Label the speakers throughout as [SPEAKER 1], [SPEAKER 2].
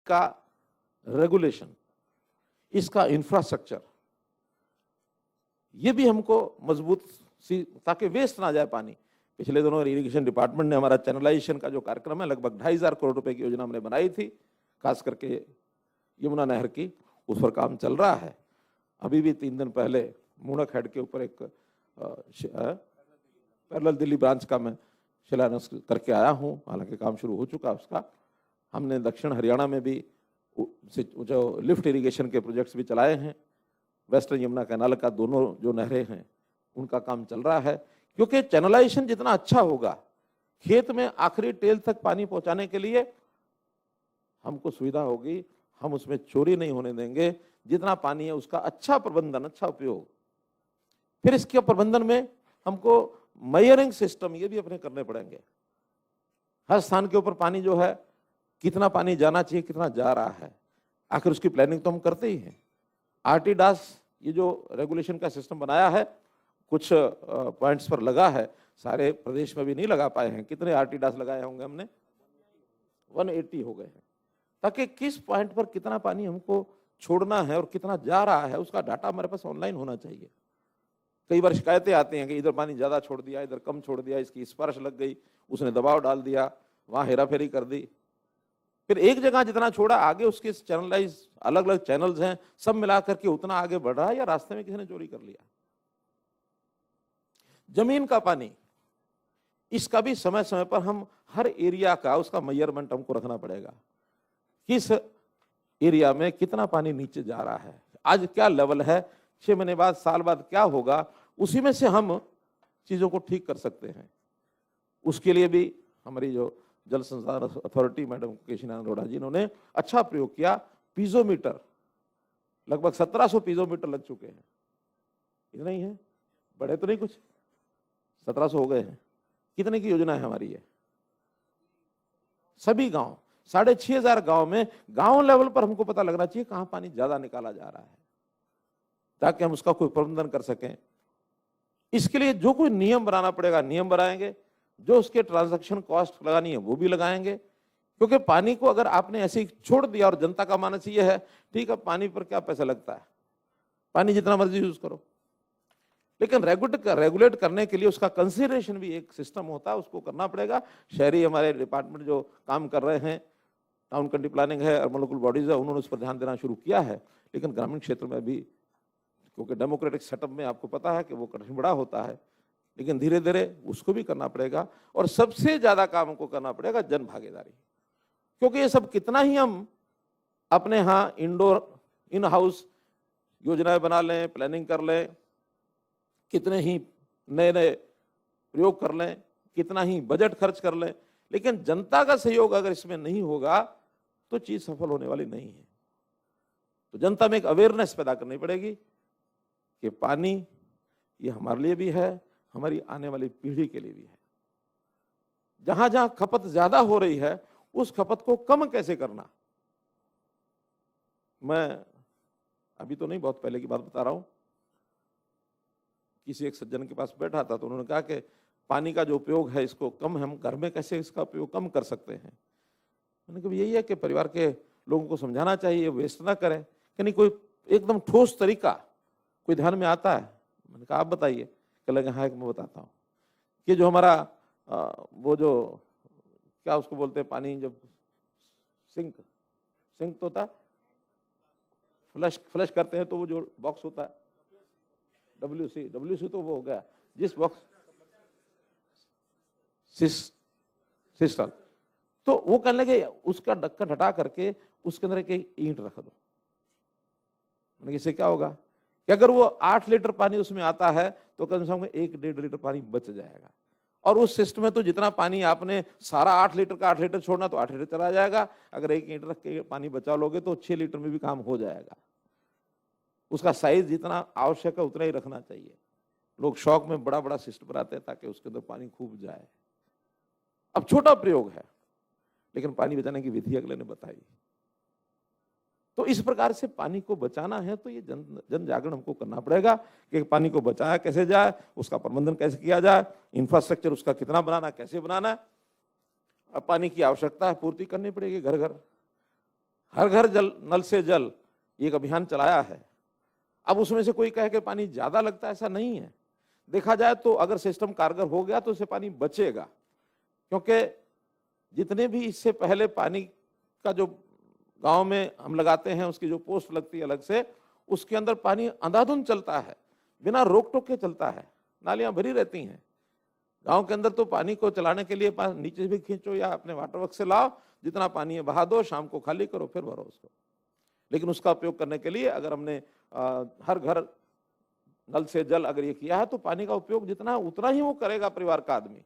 [SPEAKER 1] का रेगुलेशन, इसका इंफ्रास्ट्रक्चर, ये भी हमको मजबूत ताकि वेस्ट ना जाए पानी। पिछले दिनों इरिगेशन डिपार्टमेंट ने हमारा चैनलाइजेशन का जो कार्यक्रम है, लगभग 2,500 करोड़ रुपए की योजना हमने बनाई थी, खास करके यमुना नहर की, उस पर काम चल रहा है। अभी भी 3 दिन पहले मूणक हेड के ऊपर एक पैरेलल दिल्ली ब्रांच का मैं शिलान्यास करके आया हूँ, हालांकि काम शुरू हो चुका उसका। हमने दक्षिण हरियाणा में भी जो लिफ्ट इरिगेशन के प्रोजेक्ट्स भी चलाए हैं। वेस्टर्न यमुना कैनाल का दोनों जो नहरें हैं उनका काम चल रहा है, क्योंकि चैनलाइजेशन जितना अच्छा होगा, खेत में आखिरी टेल तक पानी पहुंचाने के लिए हमको सुविधा होगी, हम उसमें चोरी नहीं होने देंगे। जितना पानी है उसका अच्छा प्रबंधन, अच्छा उपयोग। फिर इसके प्रबंधन में हमको मेजरिंग सिस्टम ये भी अपने करने पड़ेंगे। हर स्थान के ऊपर पानी जो है, कितना पानी जाना चाहिए, कितना जा रहा है, आखिर उसकी प्लानिंग तो हम करते ही हैं। आरटीडास ये जो रेगुलेशन का सिस्टम बनाया है, कुछ पॉइंट्स पर लगा है, सारे प्रदेश में भी नहीं लगा पाए हैं। कितने आरटीडास लगाए होंगे हमने? 180 हो गए हैं, ताकि किस पॉइंट पर कितना पानी हमको छोड़ना है और कितना जा रहा है उसका डाटा हमारे पास ऑनलाइन होना चाहिए। कई बार शिकायतें आती हैं कि इधर पानी ज्यादा छोड़ दिया, इधर कम छोड़ दिया, इसकी स्पर्श लग गई, उसने दबाव डाल दिया, वहां हेराफेरी कर दी। फिर एक जगह जितना छोड़ा, आगे उसके चैनलाइज अलग अलग चैनल्स हैं, सब मिलाकर के उतना आगे बढ़ रहा है, या रास्ते में किसी ने चोरी कर लिया। जमीन का पानी, इसका भी समय समय पर हम हर एरिया का उसका मेजरमेंट हमको रखना पड़ेगा। किस एरिया में कितना पानी नीचे जा रहा है, आज क्या लेवल है, 6 महीने बाद, साल बाद क्या होगा, उसी में से हम चीजों को ठीक कर सकते हैं। उसके लिए भी हमारी जो जल संसाधन अथॉरिटी मैडम केशीनारायण अरोड़ा जी, इन्होंने अच्छा प्रयोग किया। पीजोमीटर, लगभग 1700 पीजोमीटर लग चुके हैं। इतना ही है, बड़े तो नहीं कुछ, 1700 हो गए हैं। कितने की योजना है हमारी ये? सभी गांव, 6,500 गांव में, गांव लेवल पर हमको पता लगना चाहिए कहां पानी ज्यादा निकाला जा रहा है, ताकि हम उसका कोई प्रबंधन कर सकें। इसके लिए जो कोई नियम बनाना पड़ेगा, नियम बनाएंगे, जो उसके ट्रांजैक्शन कॉस्ट लगानी है वो भी लगाएंगे। क्योंकि पानी को अगर आपने ऐसे ही छोड़ दिया, और जनता का मानस ये है, ठीक है पानी पर क्या पैसा लगता है, पानी जितना मर्जी यूज करो, लेकिन रेगुलेट करने के लिए उसका कंसिडरेशन भी एक सिस्टम होता है, उसको करना पड़ेगा। शहरी हमारे डिपार्टमेंट जो काम कर रहे हैं, टाउन कंट्री प्लानिंग है, अर्बन लोकल बॉडीज है, उन्होंने उस पर ध्यान देना शुरू किया है। लेकिन ग्रामीण क्षेत्र में भी, क्योंकि डेमोक्रेटिक सेटअप में आपको पता है कि वो कठिन बड़ा होता है, लेकिन धीरे धीरे उसको भी करना पड़ेगा। और सबसे ज्यादा काम हमको करना पड़ेगा जन भागीदारी, क्योंकि ये सब कितना ही हम अपने यहाँ इंडोर इन हाउस योजनाएं बना लें, प्लानिंग कर लें, कितने ही नए नए प्रयोग कर लें, कितना ही बजट खर्च कर लें, लेकिन जनता का सहयोग अगर इसमें नहीं होगा तो चीज सफल होने वाली नहीं है। तो जनता में एक अवेयरनेस पैदा करनी पड़ेगी कि पानी ये हमारे लिए भी है, हमारी आने वाली पीढ़ी के लिए भी है। जहां जहां खपत ज्यादा हो रही है, उस खपत को कम कैसे करना। मैं अभी तो नहीं, बहुत पहले की बात बता रहा हूं, किसी एक सज्जन के पास बैठा था, तो उन्होंने कहा कि पानी का जो उपयोग है इसको कम, हम घर में कैसे इसका उपयोग कम कर सकते हैं। मैंने कहा यही है कि परिवार के लोगों को समझाना चाहिए, वेस्ट ना करें। कि नहीं कोई एकदम ठोस तरीका कोई ध्यान में आता है? मैंने कहा आप बताइए। कह लगे हाँ, एक मैं बताता हूँ कि जो हमारा वो जो क्या उसको बोलते हैं, पानी जब सिंक तो होता, फ्लश करते हैं तो वो जो बॉक्स होता है, WC तो वो हो गया, जिस बॉक्स सिस्टम, तो वो कहने लगे उसका ढक्कन हटा करके उसके अंदर एक ईंट रख दो। मैंने इससे क्या होगा कि अगर वो 8 लीटर पानी उसमें आता है तो कम से कम 1-1.5 लीटर पानी बच जाएगा। और उस सिस्टम में तो जितना पानी आपने सारा 8 लीटर का 8 लीटर छोड़ना तो 8 लीटर चला जाएगा। अगर 1 ईंट रख के पानी बचा लोगे तो 6 लीटर में भी काम हो जाएगा। उसका साइज जितना आवश्यक है उतना ही रखना चाहिए। लोग शौक में बड़ा बड़ा सिस्टम बनाते हैं ताकि उसके अंदर पानी खूब जाए। अब छोटा प्रयोग है, लेकिन पानी बचाने की विधि अगले ने बताई। तो इस प्रकार से पानी को बचाना है तो ये जन जागरण हमको करना पड़ेगा कि पानी को बचाया कैसे जाए, उसका प्रबंधन कैसे किया जाए, इंफ्रास्ट्रक्चर उसका कितना बनाना, कैसे बनाना है। अब पानी की आवश्यकता है, पूर्ति करनी पड़ेगी घर घर। हर घर जल, नल से जल, एक अभियान चलाया है। अब उसमें से कोई कहे कि पानी ज्यादा लगता है, ऐसा नहीं है। देखा जाए तो अगर सिस्टम कारगर हो गया तो उससे पानी बचेगा, क्योंकि जितने भी इससे पहले पानी का जो गांव में हम लगाते हैं, उसकी जो पोस्ट लगती है अलग से, उसके अंदर पानी अंधाधुंध चलता है, बिना रोक टोक के चलता है, नालियां भरी रहती हैं। गांव के अंदर तो पानी को चलाने के लिए नीचे भी खींचो या अपने वाटर वर्क से लाओ, जितना पानी है बहा दो, शाम को खाली करो, फिर भरो उसको। लेकिन उसका उपयोग करने के लिए अगर हमने हर घर नल से जल अगर ये किया है, तो पानी का उपयोग जितना उतना ही वो करेगा परिवार का आदमी।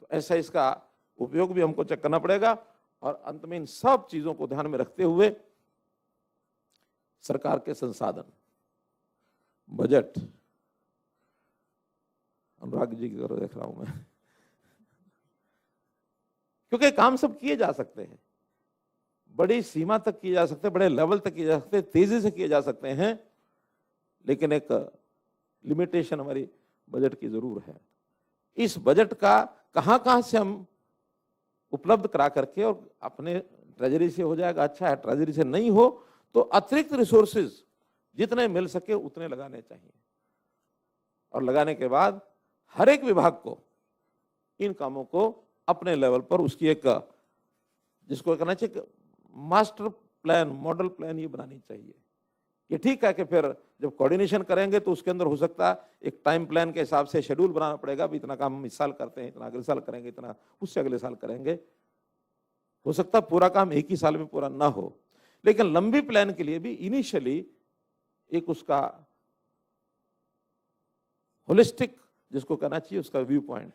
[SPEAKER 1] तो ऐसा इसका उपयोग भी हमको चेक करना पड़ेगा। और अंत में इन सब चीजों को ध्यान में रखते हुए सरकार के संसाधन, बजट, अनुराग जी की तरफ देख रहा हूं मैं, क्योंकि काम सब किए जा सकते हैं, बड़ी सीमा तक किए जा सकते हैं, बड़े लेवल तक किए जा सकते हैं, तेजी से किए जा सकते हैं, लेकिन एक लिमिटेशन हमारी बजट की जरूर है। इस बजट का कहां से हम उपलब्ध करा करके, और अपने ट्रेजरी से हो जाएगा अच्छा है, ट्रेजरी से नहीं हो तो अतिरिक्त रिसोर्सेज जितने मिल सके उतने लगाने चाहिए। और लगाने के बाद हर एक विभाग को इन कामों को अपने लेवल पर उसकी एक, जिसको कहना चाहिए मास्टर प्लान, मॉडल प्लान ये बनानी चाहिए। ये ठीक है कि फिर जब कोऑर्डिनेशन करेंगे तो उसके अंदर हो सकता है एक टाइम प्लान के हिसाब से शेड्यूल बनाना पड़ेगा, भी इतना काम हम इस साल करते हैं, इतना अगले साल करेंगे, इतना उससे अगले साल करेंगे। हो सकता है पूरा काम एक ही साल में पूरा ना हो, लेकिन लंबी प्लान के लिए भी इनिशियली एक उसका होलिस्टिक, जिसको कहना चाहिए उसका व्यू पॉइंट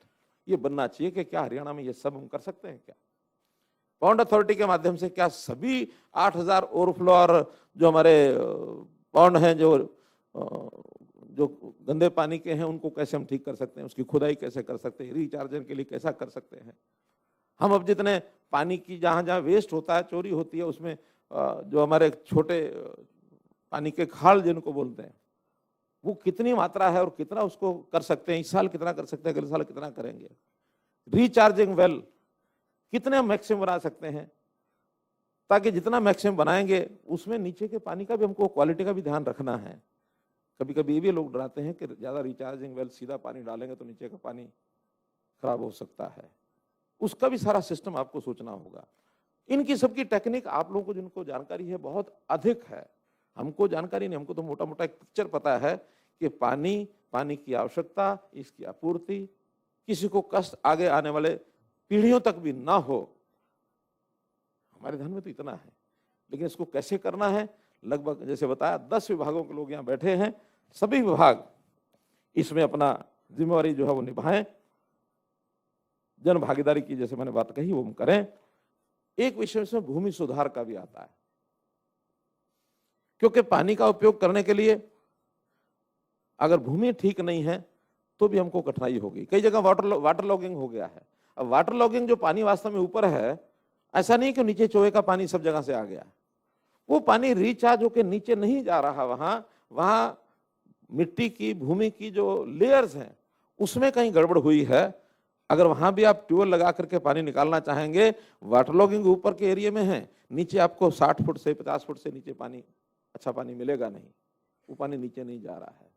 [SPEAKER 1] ये बनना चाहिए कि क्या हरियाणा में ये सब हम कर सकते हैं क्या। पॉन्ड अथॉरिटी के माध्यम से क्या सभी 8000 ओवरफ्लो और जो हमारे पॉन्ड हैं, जो गंदे पानी के हैं, उनको कैसे हम ठीक कर सकते हैं, उसकी खुदाई कैसे कर सकते हैं, रिचार्जन के लिए कैसा कर सकते हैं। हम अब जितने पानी की जहां जहां वेस्ट होता है, चोरी होती है, उसमें जो हमारे छोटे पानी के खाल जिनको बोलते हैं, वो कितनी मात्रा है और कितना उसको कर सकते हैं, इस साल कितना कर सकते हैं, अगले साल कितना करेंगे। रिचार्जिंग वेल कितने मैक्सिमम बना सकते हैं, ताकि जितना मैक्सिमम बनाएंगे उसमें नीचे के पानी का भी हमको क्वालिटी का भी ध्यान रखना है। कभी कभी ये भी लोग डराते हैं कि ज्यादा रिचार्जिंग वेल सीधा पानी डालेंगे तो नीचे का पानी खराब हो सकता है, उसका भी सारा सिस्टम आपको सोचना होगा। इनकी सबकी टेक्निक आप लोगों को जिनको जानकारी है बहुत अधिक है, हमको जानकारी नहीं, हमको तो मोटा मोटा एक पिक्चर पता है कि पानी की आवश्यकता, इसकी आपूर्ति, किसी को कष्ट आगे आने वाले पीढ़ियों तक भी ना हो, हमारे ध्यान में तो इतना है। लेकिन इसको कैसे करना है, लगभग जैसे बताया 10 विभागों के लोग यहाँ बैठे हैं, सभी विभाग इसमें अपना जिम्मेवारी जो है वो निभाएं, जन भागीदारी की जैसे मैंने बात कही वो हम करें। एक विषय इसमें भूमि सुधार का भी आता है, क्योंकि पानी का उपयोग करने के लिए अगर भूमि ठीक नहीं है तो भी हमको कठिनाई होगी। कई जगह वाटर लॉगिंग हो गया है। अब वाटर लॉगिंग जो पानी वास्तव में ऊपर है, ऐसा नहीं कि नीचे चोए का पानी सब जगह से आ गया, वो पानी रिचार्ज होकर नीचे नहीं जा रहा, वहां मिट्टी की, भूमि की जो लेयर्स हैं उसमें कहीं गड़बड़ हुई है। अगर वहां भी आप ट्यूबवेल लगा करके पानी निकालना चाहेंगे, वाटर लॉगिंग ऊपर के एरिया में है, नीचे आपको 60 फुट से 50 फुट से नीचे पानी, अच्छा पानी मिलेगा नहीं, वो पानी नीचे नहीं जा रहा है।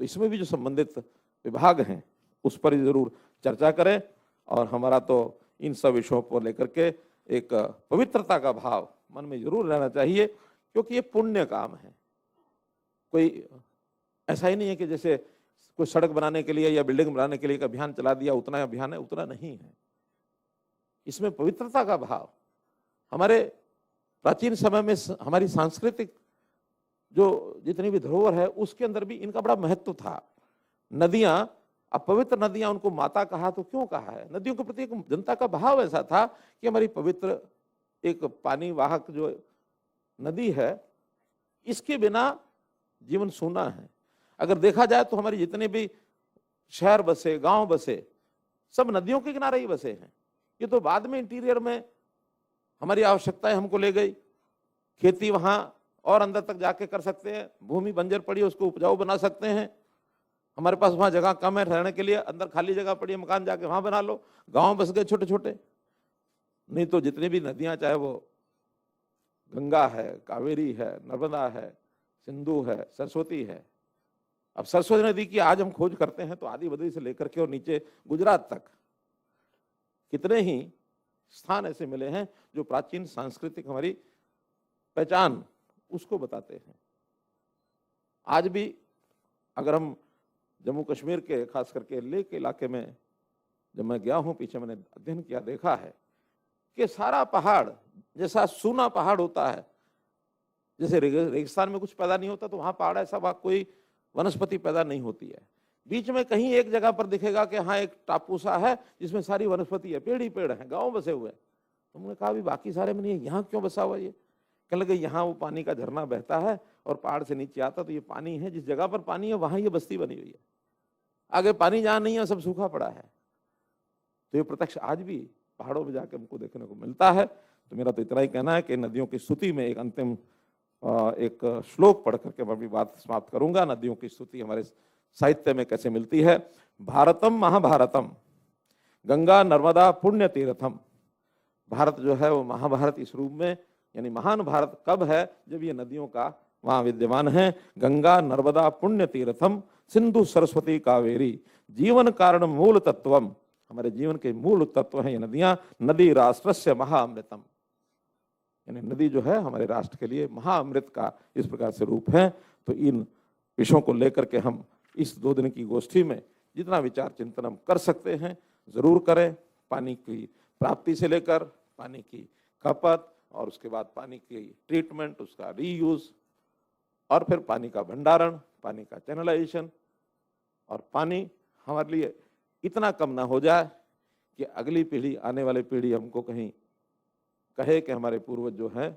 [SPEAKER 1] तो इसमें भी जो संबंधित विभाग हैं उस पर जरूर चर्चा करें, और हमारा तो इन सब विषयों पर लेकर के एक पवित्रता का भाव मन में जरूर रहना चाहिए, क्योंकि ये पुण्य काम है। कोई ऐसा ही नहीं है कि जैसे कोई सड़क बनाने के लिए या बिल्डिंग बनाने के लिए एक अभियान चला दिया, उतना अभियान है, उतना नहीं है। इसमें पवित्रता का भाव, हमारे प्राचीन समय में हमारी सांस्कृतिक जो जितनी भी धरोहर है उसके अंदर भी इनका बड़ा महत्व था। नदियां, अब पवित्र नदियां, उनको माता कहा तो क्यों कहा है, नदियों के प्रति एक जनता का भाव ऐसा था कि हमारी पवित्र एक पानी वाहक जो नदी है, इसके बिना जीवन सूना है। अगर देखा जाए तो हमारी जितने भी शहर बसे, गांव बसे, सब नदियों के किनारे ही बसे हैं। ये तो बाद में इंटीरियर में हमारी आवश्यकताएं हमको ले गई, खेती वहां और अंदर तक जाके कर सकते हैं, भूमि बंजर पड़ी है उसको उपजाऊ बना सकते हैं, हमारे पास वहां जगह कम है रहने के लिए, अंदर खाली जगह पड़ी है, मकान जाके वहां बना लो, गांव बस गए छोटे छोटे। नहीं तो जितनी भी नदियां, चाहे वो गंगा है, कावेरी है, नर्मदा है, सिंधु है, सरस्वती है। अब सरस्वती नदी की आज हम खोज करते हैं तो आदि बद्री से लेकर के और नीचे गुजरात तक कितने ही स्थान ऐसे मिले हैं जो प्राचीन सांस्कृतिक हमारी पहचान उसको बताते हैं। आज भी अगर हम जम्मू कश्मीर के खास करके लेह के इलाके में जब मैं गया हूं, पीछे मैंने अध्ययन किया, देखा है कि सारा पहाड़ जैसा सूना पहाड़ होता है, जैसे रेगिस्तान में कुछ पैदा नहीं होता तो वहां पहाड़ ऐसा वहां कोई वनस्पति पैदा नहीं होती है। बीच में कहीं एक जगह पर दिखेगा कि हाँ एक टापू सा है जिसमें सारी वनस्पति है, पेड़ ही पेड़ है, गांव बसे हुए हैं। तो हमने कहा भी बाकी सारे में नहीं, यहाँ क्यों बसा हुआ ये? कहने लगे यहाँ वो पानी का झरना बहता है और पहाड़ से नीचे आता तो ये पानी है, जिस जगह पर पानी है वहां ये बस्ती बनी हुई है, आगे पानी जहाँ नहीं है सब सूखा पड़ा है। तो ये प्रत्यक्ष आज भी पहाड़ों में जाकर हमको देखने को मिलता है। तो मेरा तो इतना ही कहना है कि नदियों की स्तुति में एक अंतिम एक श्लोक पढ़ करके मैं अपनी बात समाप्त करूंगा। नदियों की स्तुति हमारे साहित्य में कैसे मिलती है? भारतम महाभारतम गंगा नर्मदा पुण्य तीर्थम। भारत जो है वो महाभारत इस रूप में, यानी महान भारत कब है? जब ये नदियों का वहां विद्यमान है। गंगा नर्मदा पुण्य तीर्थम सिंधु सरस्वती कावेरी जीवन कारण मूल तत्वम। हमारे जीवन के मूल तत्व हैं ये नदियां। नदी राष्ट्रस्य महाअमृतम, यानी नदी जो है हमारे राष्ट्र के लिए महाअमृत का इस प्रकार से रूप है। तो इन विषयों को लेकर के हम इस 2 दिन की गोष्ठी में जितना विचार चिंतन हम कर सकते हैं जरूर करें। पानी की प्राप्ति से लेकर पानी की खपत और उसके बाद पानी की ट्रीटमेंट, उसका रीयूज और फिर पानी का भंडारण, पानी का चैनलाइजेशन, और पानी हमारे लिए इतना कम ना हो जाए कि अगली पीढ़ी, आने वाली पीढ़ी हमको कहीं कहे कि हमारे पूर्वज जो हैं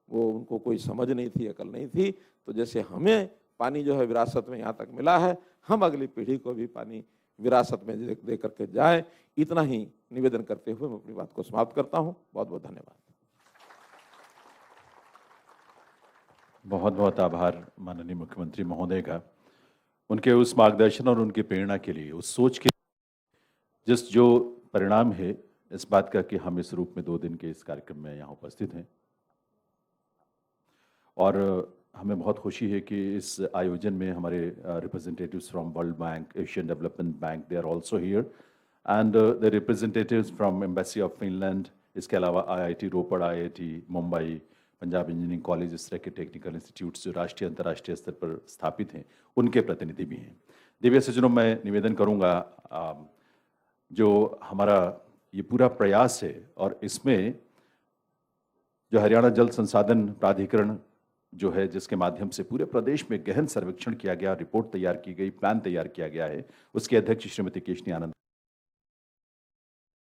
[SPEAKER 1] वो उनको कोई समझ नहीं थी, अकल नहीं थी। तो जैसे हमें पानी जो है विरासत में यहाँ तक मिला है, हम अगली पीढ़ी को भी पानी विरासत में दे करके जाएं। इतना ही निवेदन करते हुए मैं अपनी बात को समाप्त करता हूँ। बहुत बहुत धन्यवाद।
[SPEAKER 2] बहुत बहुत आभार माननीय मुख्यमंत्री महोदय का, उनके उस मार्गदर्शन और उनकी प्रेरणा के लिए, उस सोच के जिस जो परिणाम है इस बात का कि हम इस रूप में 2 दिन के इस कार्यक्रम में यहाँ उपस्थित हैं। और हमें बहुत खुशी है कि इस आयोजन में हमारे representatives from World Bank, Asian Development Bank, they are also here, and the representatives from embassy of Finland. इसके अलावा IIT Ropar, IIT Mumbai, Punjab engineering college, इस तरह के टेक्निकल इंस्टीट्यूट्स जो राष्ट्रीय अंतर्राष्ट्रीय स्तर पर स्थापित हैं, उनके प्रतिनिधि भी हैं। दिव्य सज्जनों, मैं निवेदन करूंगा, जो हमारा ये पूरा प्रयास है और इसमें जो हरियाणा जल संसाधन प्राधिकरण जो है, जिसके माध्यम से पूरे प्रदेश में गहन सर्वेक्षण किया गया, रिपोर्ट तैयार की गई, प्लान तैयार किया गया है, उसके अध्यक्ष श्रीमती केशनी आनंद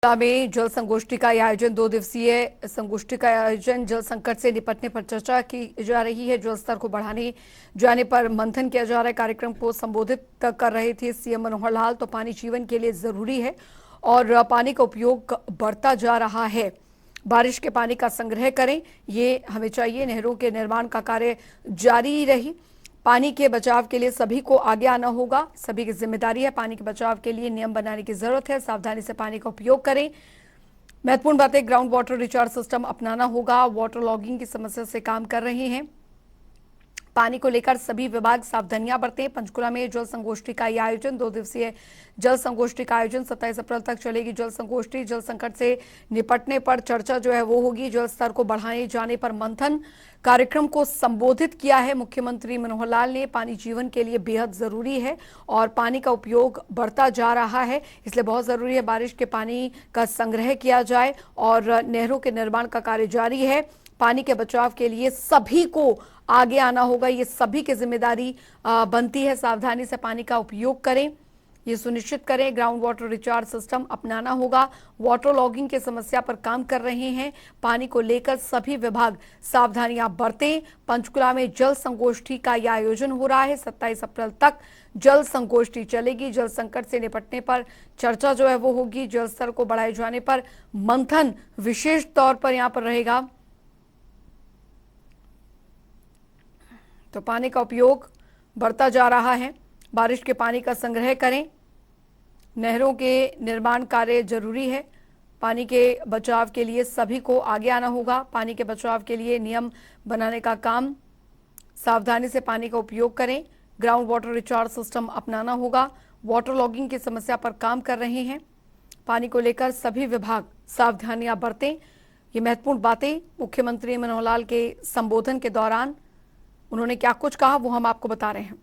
[SPEAKER 3] में जल संगोष्ठी का आयोजन, 2 दिवसीय संगोष्ठी का आयोजन जल संकट से निपटने पर चर्चा की जा रही है, जल स्तर को बढ़ाने जाने पर मंथन किया जा रहा है। कार्यक्रम को संबोधित कर रहे थे CM मनोहर लाल। तो पानी जीवन के लिए जरूरी है और पानी का उपयोग बढ़ता जा रहा है। बारिश के पानी का संग्रह करें, ये हमें चाहिए। नहरों के निर्माण का कार्य जारी रही। पानी के बचाव के लिए सभी को आगे आना होगा, सभी की जिम्मेदारी है। पानी के बचाव के लिए नियम बनाने की जरूरत है। सावधानी से पानी का उपयोग करें। महत्वपूर्ण बातें, ग्राउंड वाटर रिचार्ज सिस्टम अपनाना होगा। वाटर लॉगिंग की समस्या से काम कर रहे हैं। पानी को लेकर सभी विभाग सावधानियां बरतें। पंचकुला में जल संगोष्ठी का यह आयोजन, 2 दिवसीय जल संगोष्ठी का आयोजन 27 अप्रैल तक चलेगी। जल संगोष्ठी, जल संकट से निपटने पर चर्चा जो है वो होगी। जल स्तर को बढ़ाए जाने पर मंथन। कार्यक्रम को संबोधित किया है मुख्यमंत्री मनोहर लाल ने। पानी जीवन के लिए बेहद जरूरी है और पानी का उपयोग बढ़ता जा रहा है, इसलिए बहुत जरूरी है बारिश के पानी का संग्रह किया जाए और नहरों के निर्माण का कार्य जारी है। पानी के बचाव के लिए सभी को आगे आना होगा, ये सभी की जिम्मेदारी बनती है। सावधानी से पानी का उपयोग करें, ये सुनिश्चित करें। ग्राउंड वाटर रिचार्ज सिस्टम अपनाना होगा। वाटर लॉगिंग की समस्या पर काम कर रहे हैं। पानी को लेकर सभी विभाग सावधानियां बरतें। पंचकुला में जल संगोष्ठी का यह आयोजन हो रहा है। 27 अप्रैल तक जल संगोष्ठी चलेगी। जल संकट से निपटने पर चर्चा जो है वो होगी। जल स्तर को बढ़ाए जाने पर मंथन विशेष तौर पर यहां पर रहेगा। तो पानी का उपयोग बढ़ता जा रहा है। बारिश के पानी का संग्रह करें। नहरों के निर्माण कार्य जरूरी है। पानी के बचाव के लिए सभी को आगे आना होगा। पानी के बचाव के लिए नियम बनाने का काम, सावधानी से पानी का उपयोग करें, ग्राउंड वाटर रिचार्ज सिस्टम अपनाना होगा। वाटर लॉगिंग की समस्या पर काम कर रहे हैं। पानी को लेकर सभी विभाग सावधानियां बरतें। ये महत्वपूर्ण बातें मुख्यमंत्री मनोहर लाल के संबोधन के दौरान उन्होंने क्या कुछ कहा वो हम आपको बता रहे हैं।